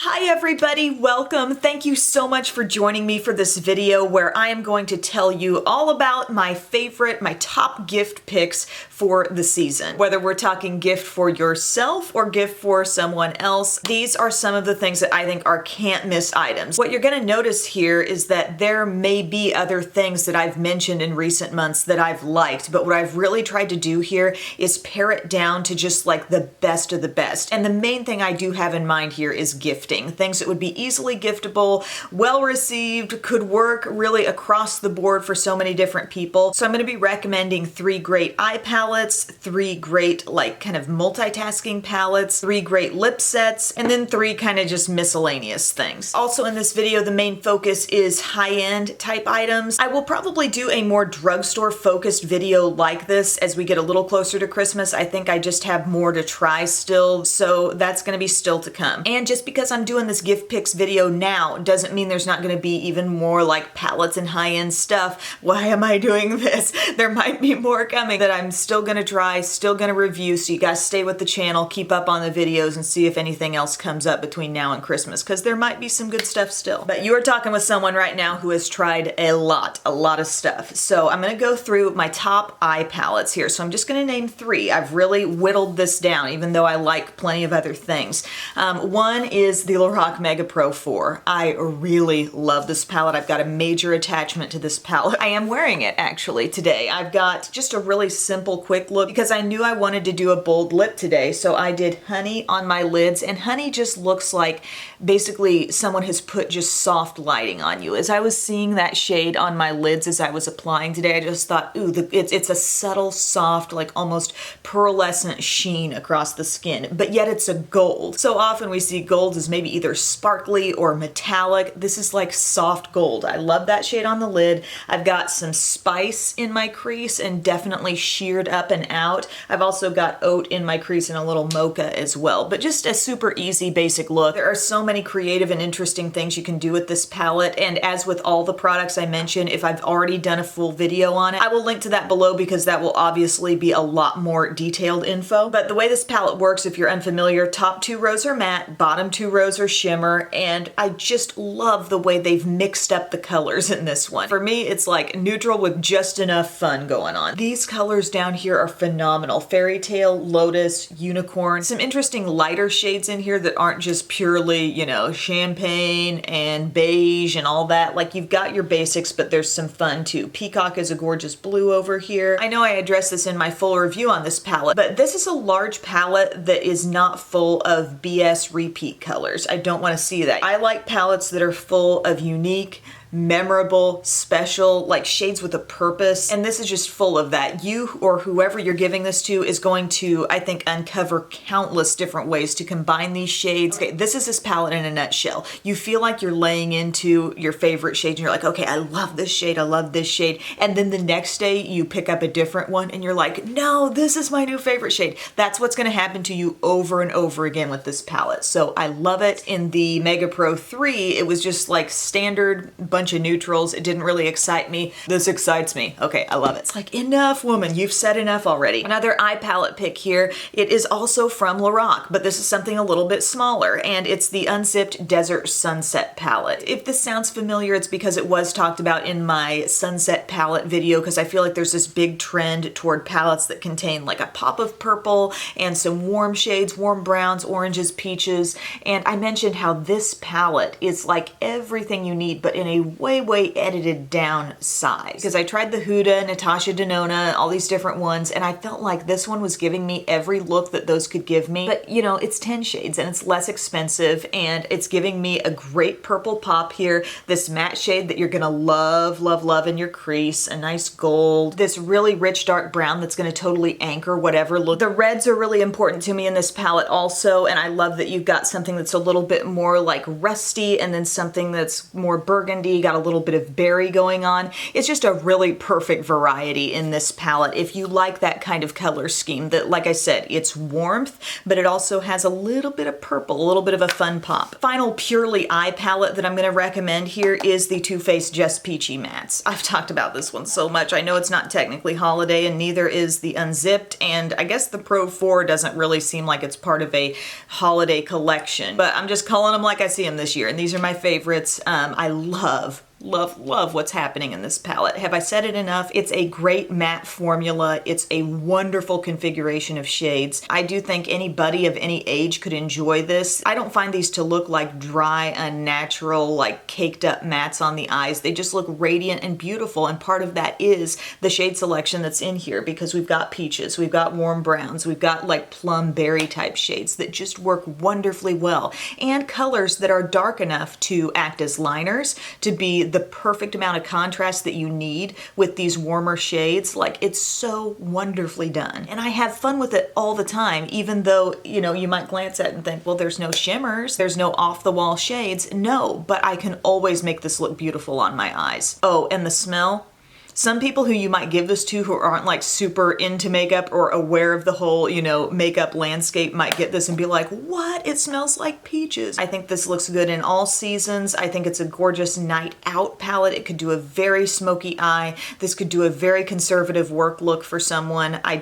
Hi everybody, welcome. Thank you so much for joining me for this video where I am going to tell you all about my top gift picks for the season. Whether we're talking gift for yourself or gift for someone else, these are some of the things that I think are can't miss items. What you're gonna notice here is that there may be other things that I've mentioned in recent months that I've liked, but what I've really tried to do here is pare it down to just like the best of the best. And the main thing I do have in mind here is gifting. Things that would be easily giftable, well received, could work really across the board for so many different people. So I'm going to be recommending 3 great eye palettes, 3 great kind of multitasking palettes, 3 great lip sets, and then 3 kind of just miscellaneous things. Also in this video, the main focus is high-end type items. I will probably do a more drugstore focused video like this as we get a little closer to Christmas. I think I just have more to try still, so that's going to be still to come. And just because I'm doing this gift picks video now doesn't mean there's not going to be even more like palettes and high-end stuff. Why am I doing this? There might be more coming that I'm still going to try, still going to review, so you guys stay with the channel, keep up on the videos, and see if anything else comes up between now and Christmas, because there might be some good stuff still. But you are talking with someone right now who has tried a lot of stuff. So I'm going to go through my top eye palettes here. So I'm just going to name 3. I've really whittled this down, even though I like plenty of other things. One is the LORAC Mega Pro 4. I really love this palette. I've got a major attachment to this palette. I am wearing it actually today. I've got just a really simple quick look because I knew I wanted to do a bold lip today, so I did honey on my lids, and honey just looks like basically someone has put just soft lighting on you. As I was seeing that shade on my lids as I was applying today, I just thought, ooh, it's a subtle, soft, like almost pearlescent sheen across the skin, but yet it's a gold. So often we see gold as maybe either sparkly or metallic. This is like soft gold. I love that shade on the lid. I've got some spice in my crease and definitely sheared up and out. I've also got oat in my crease and a little mocha as well, but just a super easy basic look. There are so many creative and interesting things you can do with this palette, and as with all the products I mentioned, if I've already done a full video on it, I will link to that below because that will obviously be a lot more detailed info. But the way this palette works, if you're unfamiliar, top 2 rows are matte, bottom 2 rows are shimmer, and I just love the way they've mixed up the colors in this one. For me, it's like neutral with just enough fun going on. These colors down here are phenomenal. Fairy tale, lotus, unicorn, some interesting lighter shades in here that aren't just purely, you know, champagne and beige and all that. Like, you've got your basics, but there's some fun too. Peacock is a gorgeous blue over here. I know I addressed this in my full review on this palette, but this is a large palette that is not full of BS repeat colors. I don't want to see that. I like palettes that are full of unique, memorable, special, like shades with a purpose, and this is just full of that. You or whoever you're giving this to is going to, I think, uncover countless different ways to combine these shades. Okay, this is this palette in a nutshell. You feel like you're laying into your favorite shade and you're like, okay, I love this shade, I love this shade, and then the next day you pick up a different one and you're like, no, this is my new favorite shade. That's what's going to happen to you over and over again with this palette. So I love it. In the Mega Pro 3, it was just like standard bunch of neutrals. It didn't really excite me. This excites me. Okay, I love it. It's like, enough, woman. You've said enough already. Another eye palette pick here. It is also from LORAC, but this is something a little bit smaller, and it's the Unzipped Desert Sunset palette. If this sounds familiar, it's because it was talked about in my sunset palette video, because I feel like there's this big trend toward palettes that contain like a pop of purple and some warm shades, warm browns, oranges, peaches, and I mentioned how this palette is like everything you need, but in a way edited down size. Because I tried the Huda, Natasha Denona, all these different ones, and I felt like this one was giving me every look that those could give me. But you know, it's 10 shades and it's less expensive, and it's giving me a great purple pop here, this matte shade that you're gonna love in your crease, a nice gold, this really rich dark brown that's gonna totally anchor whatever look. The reds are really important to me in this palette also, and I love that you've got something that's a little bit more like rusty and then something that's more burgundy, you got a little bit of berry going on. It's just a really perfect variety in this palette if you like that kind of color scheme that, like I said, it's warmth, but it also has a little bit of purple, a little bit of a fun pop. Final purely eye palette that I'm going to recommend here is the Too Faced Just Peachy Mattes. I've talked about this one so much. I know it's not technically holiday, and neither is the Unzipped, and I guess the Pro 4 doesn't really seem like it's part of a holiday collection, but I'm just calling them like I see them this year, and these are my favorites. I love what's happening in this palette. Have I said it enough? It's a great matte formula. It's a wonderful configuration of shades. I do think anybody of any age could enjoy this. I don't find these to look like dry, unnatural, like caked up mattes on the eyes. They just look radiant and beautiful, and part of that is the shade selection that's in here, because we've got peaches, we've got warm browns, we've got like plum berry type shades that just work wonderfully well, and colors that are dark enough to act as liners, to be the perfect amount of contrast that you need with these warmer shades. Like, it's so wonderfully done. And I have fun with it all the time, even though, you know, you might glance at it and think, well, there's no shimmers, there's no off-the-wall shades. No, but I can always make this look beautiful on my eyes. Oh, and the smell. Some people who you might give this to who aren't like super into makeup or aware of the whole, you know, makeup landscape might get this and be like, what? It smells like peaches. I think this looks good in all seasons. I think it's a gorgeous night out palette. It could do a very smoky eye. This could do a very conservative work look for someone. I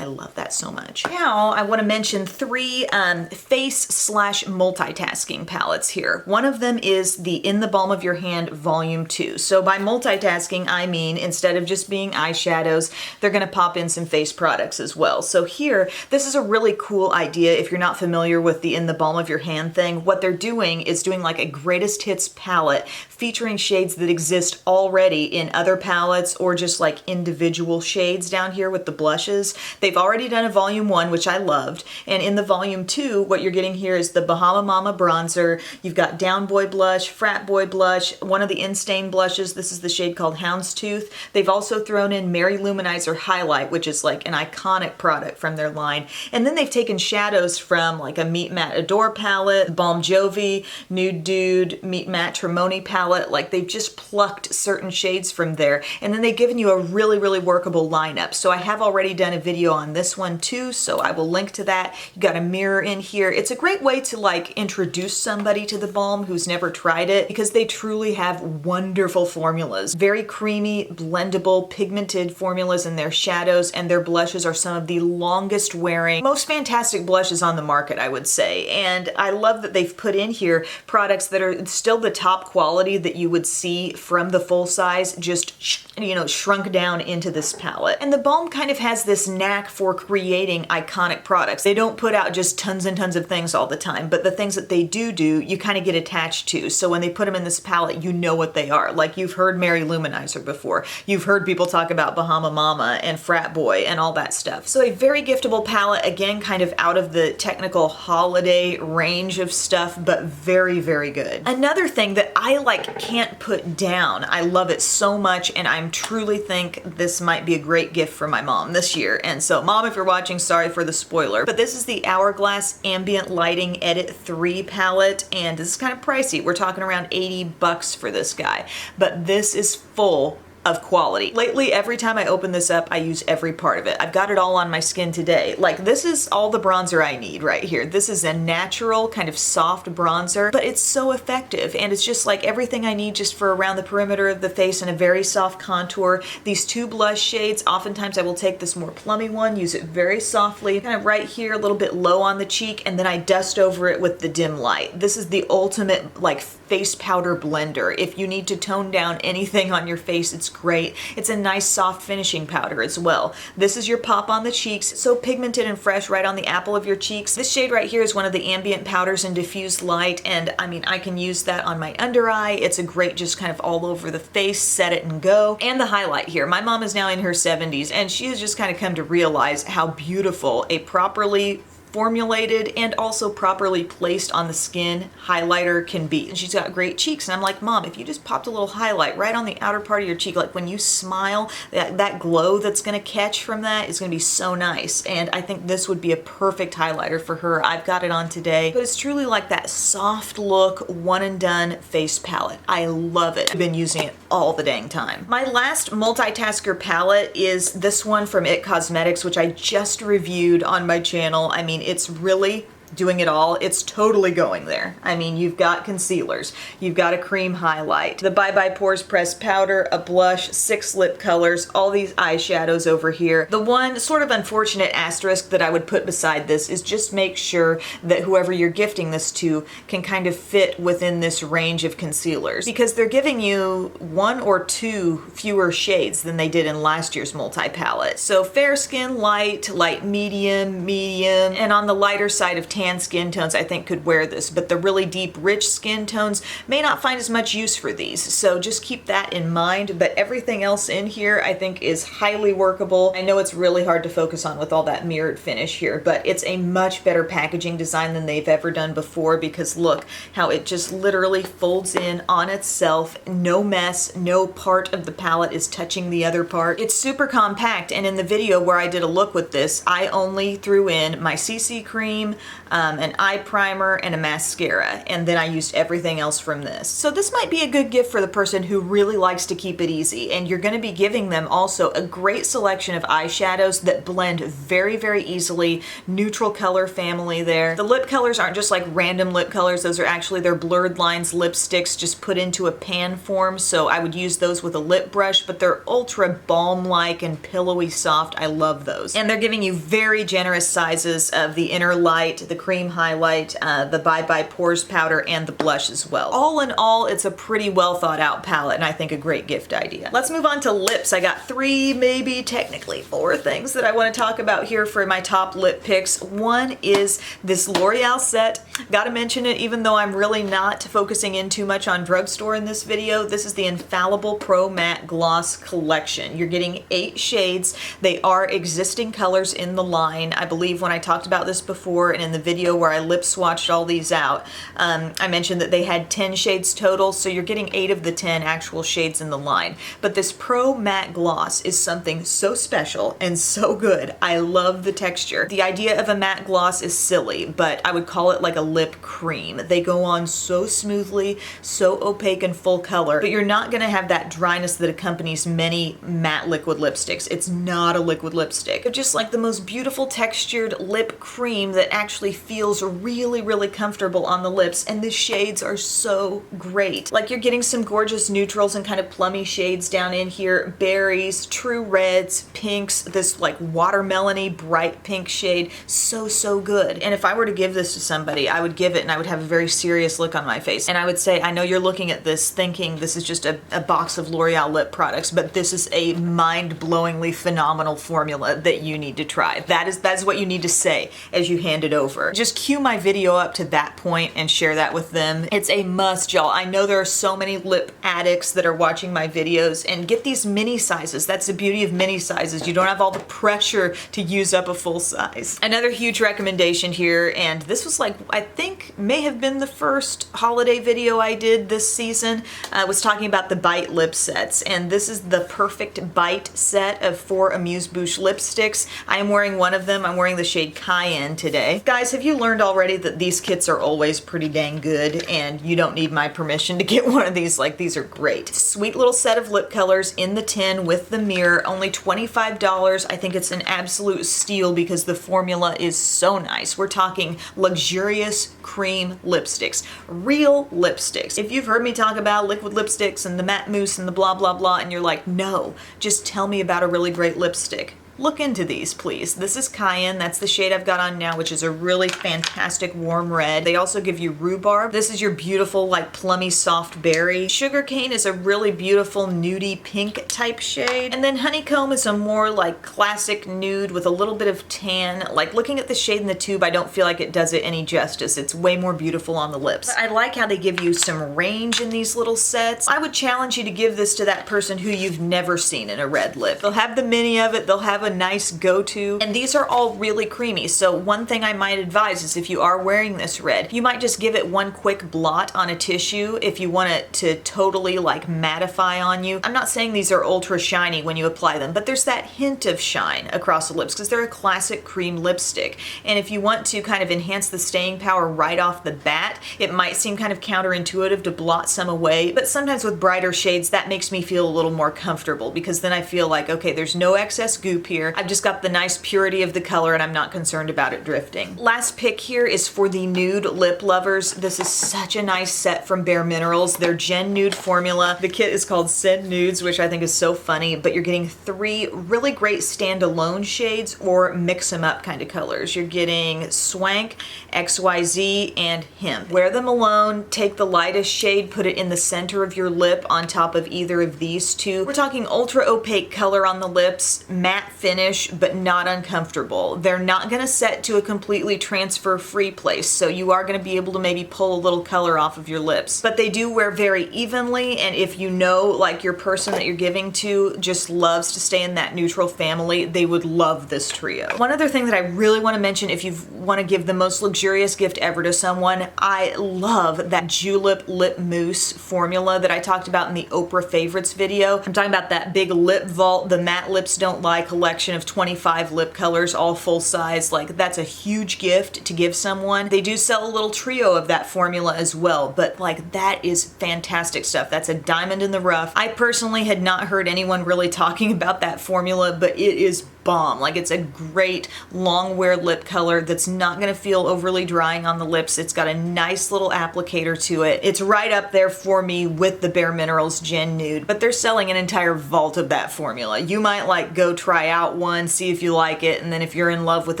love that so much. Now I want to mention three face/multitasking palettes here. One of them is the In the Balm of Your Hand Volume 2. So by multitasking, I mean, instead of just being eyeshadows, they're going to pop in some face products as well. So here, this is a really cool idea if you're not familiar with the In the Balm of Your Hand thing. What they're doing is doing like a greatest hits palette featuring shades that exist already in other palettes, or just like individual shades down here with the blushes. They've already done a volume 1, which I loved, and in the volume 2, what you're getting here is the Bahama Mama bronzer. You've got Down Boy blush, Frat Boy blush, one of the In-Stain blushes. This is the shade called Houndstooth. They've also thrown in Mary Luminizer Highlight, which is like an iconic product from their line. And then they've taken shadows from like a Meet Matte Adore palette, Balm Jovi, Nude Dude, Meet Matte Tremoni palette. Like, they've just plucked certain shades from there. And then they've given you a really, really workable lineup. So I have already done a video on this one too, so I will link to that. You got a mirror in here. It's a great way to like introduce somebody to the Balm who's never tried it, because they truly have wonderful formulas. Very creamy, blendable, pigmented formulas in their shadows, and their blushes are some of the longest wearing, most fantastic blushes on the market, I would say. And I love that they've put in here products that are still the top quality that you would see from the full size, just, you know, shrunk down into this palette. And the Balm kind of has this knack for creating iconic products. They don't put out just tons and tons of things all the time, but the things that they do, you kind of get attached to. So when they put them in this palette, you know what they are. Like, you've heard Mary Luminizer before. You've heard people talk about Bahama Mama and Frat Boy and all that stuff. So a very giftable palette, again, kind of out of the technical holiday range of stuff, but very, very good. Another thing that I like can't put down, I love it so much, and I truly think this might be a great gift for my mom this year. And so, Mom, if you're watching, sorry for the spoiler, but this is the Hourglass Ambient Lighting Edit 3 palette, and this is kind of pricey. We're talking around $80 for this guy, but this is full of quality. Lately, every time I open this up, I use every part of it. I've got it all on my skin today. Like, this is all the bronzer I need right here. This is a natural kind of soft bronzer, but it's so effective, and it's just like everything I need just for around the perimeter of the face and a very soft contour. These two blush shades, oftentimes I will take this more plummy one, use it very softly, kind of right here, a little bit low on the cheek, and then I dust over it with the dim light. This is the ultimate like face powder blender. If you need to tone down anything on your face, it's great. It's a nice soft finishing powder as well. This is your pop on the cheeks, so pigmented and fresh right on the apple of your cheeks. This shade right here is one of the Ambient powders in diffused light, and I mean, I can use that on my under eye. It's a great just kind of all over the face, set it and go. And the highlight here. My mom is now in her 70s, and she has just kind of come to realize how beautiful a properly formulated and also properly placed on the skin highlighter can be. And she's got great cheeks, and I'm like, Mom, if you just popped a little highlight right on the outer part of your cheek, like when you smile, that glow that's gonna catch from that is gonna be so nice. And I think this would be a perfect highlighter for her. I've got it on today, but it's truly like that soft look, one and done face palette. I love it. I've been using it all the dang time. My last multitasker palette is this one from It Cosmetics, which I just reviewed on my channel. I mean, it's really doing it all. It's totally going there. I mean, you've got concealers, you've got a cream highlight, the Bye Bye Pores pressed powder, a blush, 6 lip colors, all these eyeshadows over here. The one sort of unfortunate asterisk that I would put beside this is just make sure that whoever you're gifting this to can kind of fit within this range of concealers, because they're giving you 1 or 2 fewer shades than they did in last year's multi-palette. So fair skin, light, light medium, medium, and on the lighter side of tan skin tones I think could wear this, but the really deep rich skin tones may not find as much use for these, so just keep that in mind. But everything else in here I think is highly workable. I know it's really hard to focus on with all that mirrored finish here, but it's a much better packaging design than they've ever done before, because look how it just literally folds in on itself, no mess, no part of the palette is touching the other part. It's super compact, and in the video where I did a look with this, I only threw in my CC cream, an eye primer, and a mascara, and then I used everything else from this. So this might be a good gift for the person who really likes to keep it easy, and you're going to be giving them also a great selection of eyeshadows that blend very, very easily. Neutral color family there. The lip colors aren't just like random lip colors, those are actually their blurred lines lipsticks just put into a pan form, so I would use those with a lip brush, but they're ultra balm-like and pillowy soft. I love those. And they're giving you very generous sizes of the inner light, the cream highlight, the Bye Bye Pores powder, and the blush as well. All in all, it's a pretty well thought out palette, and I think a great gift idea. Let's move on to lips. I got 3, maybe technically 4 things that I want to talk about here for my top lip picks. One is this L'Oreal set. Gotta mention it even though I'm really not focusing in too much on drugstore in this video. This is the Infallible Pro Matte Gloss Collection. You're getting 8 shades. They are existing colors in the line. I believe when I talked about this before and in the video where I lip swatched all these out, I mentioned that they had 10 shades total, so you're getting 8 of the 10 actual shades in the line. But this Pro Matte Gloss is something so special and so good. I love the texture. The idea of a matte gloss is silly, but I would call it like a lip cream. They go on so smoothly, so opaque and full color, but you're not gonna have that dryness that accompanies many matte liquid lipsticks. It's not a liquid lipstick. They're just like the most beautiful textured lip cream that actually feels really, really comfortable on the lips, and the shades are so great. Like you're getting some gorgeous neutrals and kind of plummy shades down in here, berries, true reds, pinks, this like watermelony bright pink shade, so good. And if I were to give this to somebody, I would give it and I would have a very serious look on my face, and I would say, I know you're looking at this thinking this is just a box of L'Oreal lip products, but this is a mind-blowingly phenomenal formula that you need to try. That is what you need to say as you hand it over. Just cue my video up to that point and share that with them. It's a must, y'all. I know there are so many lip addicts that are watching my videos, and get these mini sizes. That's the beauty of mini sizes. You don't have all the pressure to use up a full size. Another huge recommendation here, and this was like, I think may have been the first holiday video I did this season, was talking about the Bite lip sets, and this is the Perfect Bite set of 4 Amuse-Bouche lipsticks. I am wearing one of them. I'm wearing the shade Cayenne today. Guys, have you learned already that these kits are always pretty dang good, and you don't need my permission to get one of these? Like, these are great. Sweet little set of lip colors in the tin with the mirror, only $25. I think it's an absolute steal because the formula is so nice. We're talking luxurious cream lipsticks, real lipsticks. If you've heard me talk about liquid lipsticks and the matte mousse and the blah blah blah, and you're like, no, just tell me about a really great lipstick, look into these, please. This is Cayenne. That's the shade I've got on now, which is a really fantastic warm red. They also give you rhubarb. This is your beautiful, like, plummy, soft berry. Sugarcane is a really beautiful nudie pink type shade. And then honeycomb is a more, like, classic nude with a little bit of tan. Like, looking at the shade in the tube, I don't feel like it does it any justice. It's way more beautiful on the lips. But I like how they give you some range in these little sets. I would challenge you to give this to that person who you've never seen in a red lip. They'll have the mini of it, they'll have a nice go-to. And these are all really creamy. So one thing I might advise is if you are wearing this red, you might just give it one quick blot on a tissue if you want it to totally like mattify on you. I'm not saying these are ultra shiny when you apply them, but there's that hint of shine across the lips because they're a classic cream lipstick. And if you want to kind of enhance the staying power right off the bat, it might seem kind of counterintuitive to blot some away, but sometimes with brighter shades that makes me feel a little more comfortable because then I feel like, okay, there's no excess goop here. I've just got the nice purity of the color and I'm not concerned about it drifting. Last pick here is for the nude lip lovers. This is such a nice set from Bare Minerals. Their Gen Nude formula. The kit is called Send Nudes, which I think is so funny, but you're getting 3 really great standalone shades or mix them up kind of colors. You're getting Swank, XYZ, and Hemp. Wear them alone, take the lightest shade, put it in the center of your lip on top of either of these two. We're talking ultra opaque color on the lips, matte finish, but not uncomfortable. They're not gonna set to a completely transfer-free place, so you are gonna be able to maybe pull a little color off of your lips. But they do wear very evenly, and if you know like your person that you're giving to just loves to stay in that neutral family, they would love this trio. One other thing that I really want to mention if you want to give the most luxurious gift ever to someone, I love that Julep Lip Mousse formula that I talked about in the Oprah Favorites video. I'm talking about that big lip vault, the Matte Lips Don't Lie collection of 25 lip colors, all full size. Like, that's a huge gift to give someone. They do sell a little trio of that formula as well, but like that is fantastic stuff. That's a diamond in the rough. I personally had not heard anyone really talking about that formula, but it is bomb. Like, it's a great long wear lip color that's not gonna feel overly drying on the lips. It's got a nice little applicator to it. It's right up there for me with the Bare Minerals Gen Nude, but they're selling an entire vault of that formula. You might like go try out one, see if you like it, and then if you're in love with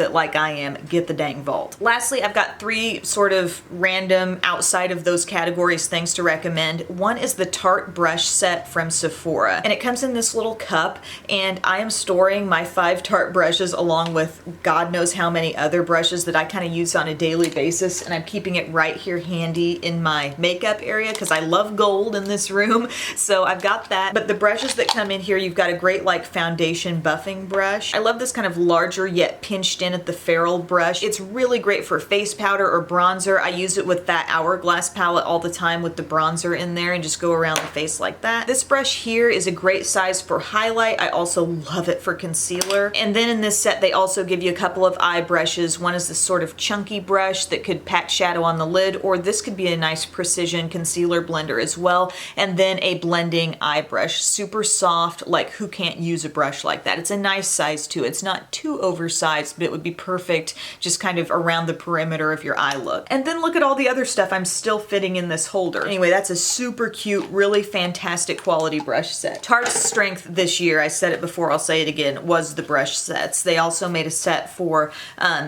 it like I am, get the dang vault. Lastly, I've got 3 sort of random outside of those categories things to recommend. One is the Tarte Brush Set from Sephora, and it comes in this little cup, and I am storing my 5 Tarte brushes along with God knows how many other brushes that I kind of use on a daily basis, and I'm keeping it right here handy in my makeup area because I love gold in this room, so I've got that. But the brushes that come in here, you've got a great like foundation buffing brush. I love this kind of larger yet pinched in at the ferrule brush. It's really great for face powder or bronzer. I use it with that Hourglass palette all the time with the bronzer in there and just go around the face like that. This brush here is a great size for highlight. I also love it for concealer. And then in this set, they also give you a couple of eye brushes. One is this sort of chunky brush that could pack shadow on the lid, or this could be a nice precision concealer blender as well. And then a blending eye brush, super soft, like who can't use a brush like that? It's a nice size too. It's not too oversized, but it would be perfect just kind of around the perimeter of your eye look. And then look at all the other stuff I'm still fitting in this holder. Anyway, that's a super cute, really fantastic quality brush set. Tarte's strength this year, I said it before, I'll say it again, was the brush sets. They also made a set for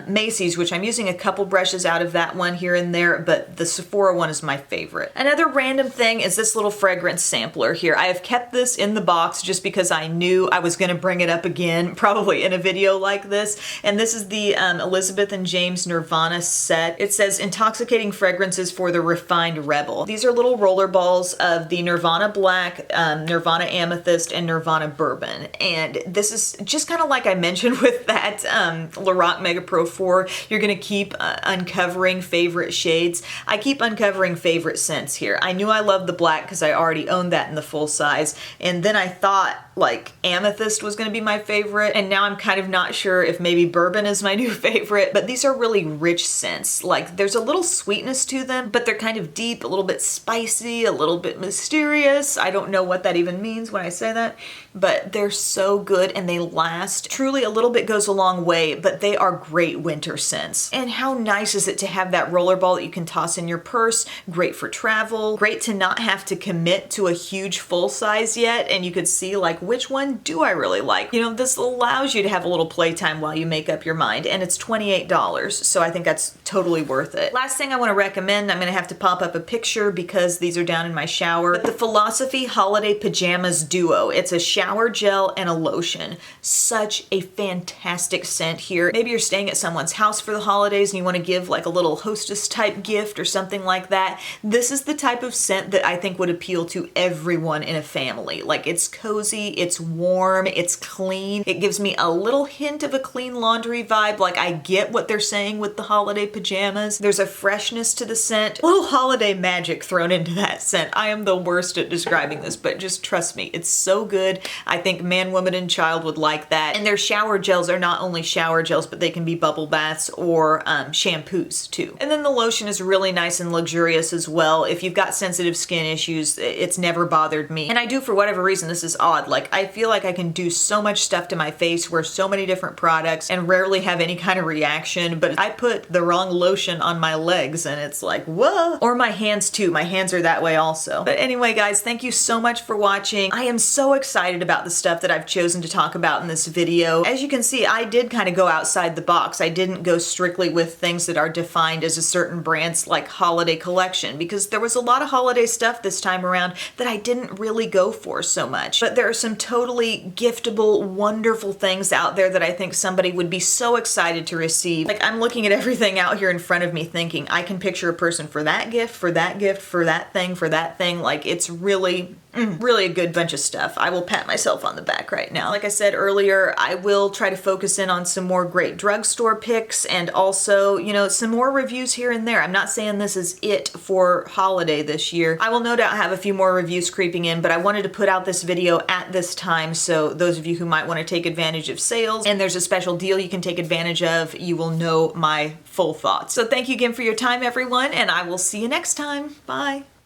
Macy's, which I'm using a couple brushes out of that one here and there, but the Sephora one is my favorite. Another random thing is this little fragrance sampler here. I have kept this in the box just because I knew I was gonna bring it up again, probably in a video like this. And this is the Elizabeth and James Nirvana set. It says intoxicating fragrances for the refined rebel. These are little roller balls of the Nirvana Black, Nirvana Amethyst, and Nirvana Bourbon. And this is just kind of like I mentioned with that LORAC Mega Pro 4, you're gonna keep uncovering favorite shades. I keep uncovering favorite scents here. I knew I loved the black because I already owned that in the full size, and then I thought like Amethyst was gonna be my favorite, and now I'm kind of not sure if maybe Bourbon is my new favorite, but these are really rich scents. Like, there's a little sweetness to them, but they're kind of deep, a little bit spicy, a little bit mysterious. I don't know what that even means when I say that, but they're so good and they last. Truly, a little bit goes a long way, but they are great winter scents. And how nice is it to have that rollerball that you can toss in your purse? Great for travel, great to not have to commit to a huge full size yet, and you could see like, which one do I really like? You know, this allows you to have a little playtime while you make up your mind, and it's $28, so I think that's totally worth it. Last thing I want to recommend, I'm gonna have to pop up a picture because these are down in my shower, but the Philosophy Holiday Pajamas Duo. It's a shower gel and a lotion. Such such a fantastic scent here. Maybe you're staying at someone's house for the holidays and you want to give like a little hostess type gift or something like that. This is the type of scent that I think would appeal to everyone in a family. Like, it's cozy, it's warm, it's clean. It gives me a little hint of a clean laundry vibe. Like, I get what they're saying with the holiday pajamas. There's a freshness to the scent. A little holiday magic thrown into that scent. I am the worst at describing this, but just trust me, it's so good. I think man, woman, and child would like that. And their shower gels are not only shower gels, but they can be bubble baths or shampoos too. And then the lotion is really nice and luxurious as well. If you've got sensitive skin issues, it's never bothered me. And I do, for whatever reason, this is odd. Like, I feel like I can do so much stuff to my face, wear so many different products, and rarely have any kind of reaction, but I put the wrong lotion on my legs and it's like, whoa. Or my hands too. My hands are that way also. But anyway, guys, thank you so much for watching. I am so excited about the stuff that I've chosen to talk about in this video. As you can see, I did kind of go outside the box. I didn't go strictly with things that are defined as a certain brand's like holiday collection, because there was a lot of holiday stuff this time around that I didn't really go for so much. But there are some totally giftable, wonderful things out there that I think somebody would be so excited to receive. Like, I'm looking at everything out here in front of me thinking, I can picture a person for that gift, for that gift, for that thing, for that thing. Like, it's really really a good bunch of stuff. I will pat myself on the back right now. Like I said earlier, I will try to focus in on some more great drugstore picks and also, you know, some more reviews here and there. I'm not saying this is it for holiday this year. I will no doubt have a few more reviews creeping in, but I wanted to put out this video at this time, so those of you who might want to take advantage of sales and there's a special deal you can take advantage of, you will know my full thoughts. So thank you again for your time, everyone, and I will see you next time. Bye.